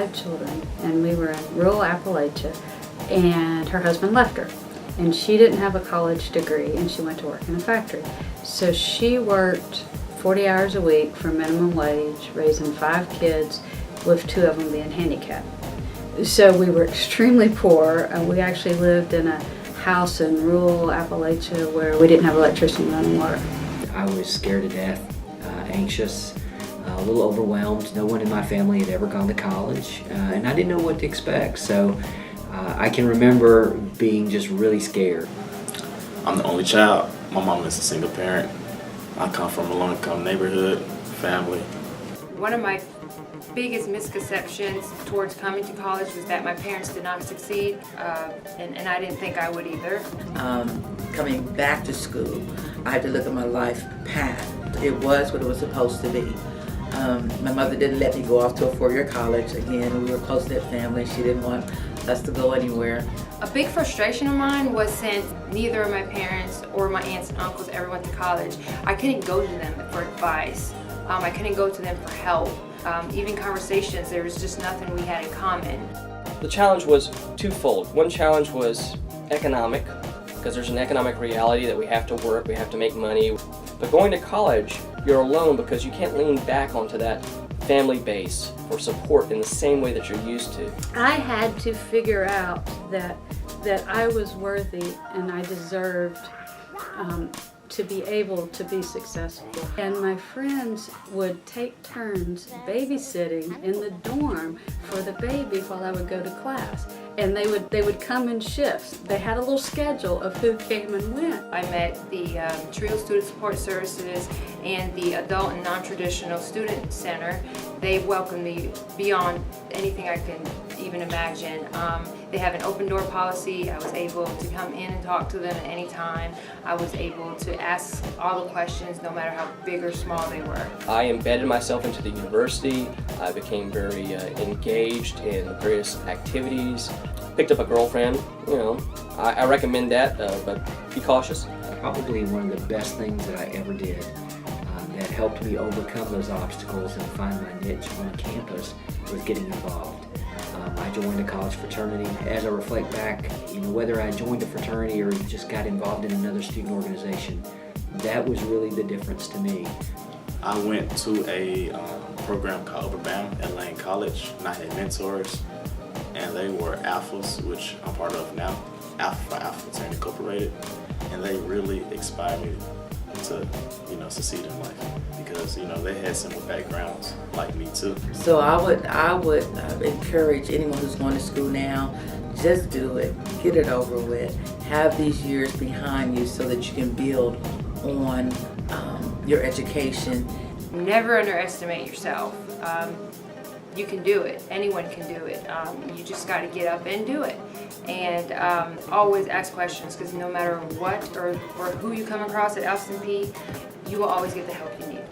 5 children, and we were in rural Appalachia, and her husband left her. And she didn't have a college degree, and she went to work in a factory. So she worked 40 hours a week for minimum wage, raising 5 kids, with 2 of them being handicapped. So we were extremely poor, and we actually lived in a house in rural Appalachia where we didn't have electricity and running water. I was scared to death, anxious, a little overwhelmed. No one in my family had ever gone to college, and I didn't know what to expect. So I can remember being just really scared. I'm the only child. My mom is a single parent. I come from a low-income neighborhood, family. One of my biggest misconceptions towards coming to college was that my parents did not succeed, and I didn't think I would either. Coming back to school, I had to look at my life path. It was what it was supposed to be. My mother didn't let me go off to a 4-year college. Again, we were a close-knit family. She didn't want us to go anywhere. A big frustration of mine was since neither of my parents or my aunts and uncles ever went to college, I couldn't go to them for advice. I couldn't go to them for help. Even conversations, there was just nothing we had in common. The challenge was twofold. One challenge was economic, because there's an economic reality that we have to work, we have to make money. But going to college, you're alone because you can't lean back onto that family base for support in the same way that you're used to. I had to figure out that I was worthy and I deserved to be able to be successful. And my friends would take turns babysitting in the dorm for the baby while I would go to class. And they would come in shifts. They had a little schedule of who came and went. I met the TRIO Student Support Services and the Adult and Non-Traditional Student Center. They welcomed me beyond anything I can even imagine. They have an open door policy. I was able to come in and talk to them at any time. I was able to ask all the questions, no matter how big or small they were. I embedded myself into the university. I became very engaged in various activities. Picked up a girlfriend, you know. I recommend that, but be cautious. Probably one of the best things that I ever did that helped me overcome those obstacles and find my niche on campus was getting involved. I joined a college fraternity. As I reflect back, you know, whether I joined a fraternity or just got involved in another student organization, that was really the difference to me. I went to a program called UberBAM at Lane College, and I had mentors, and they were Alphas, which I'm part of now, Alpha for Alpha Fraternity Incorporated, and they really inspired me to, you know, succeed in life because, you know, they had similar backgrounds like me too. So I would encourage anyone who's going to school now, just do it, get it over with, have these years behind you so that you can build on your education. Never underestimate yourself. You can do it. Anyone can do it. You just got to get up and do it. And always ask questions, because no matter what or who you come across at Alston P, you will always get the help you need.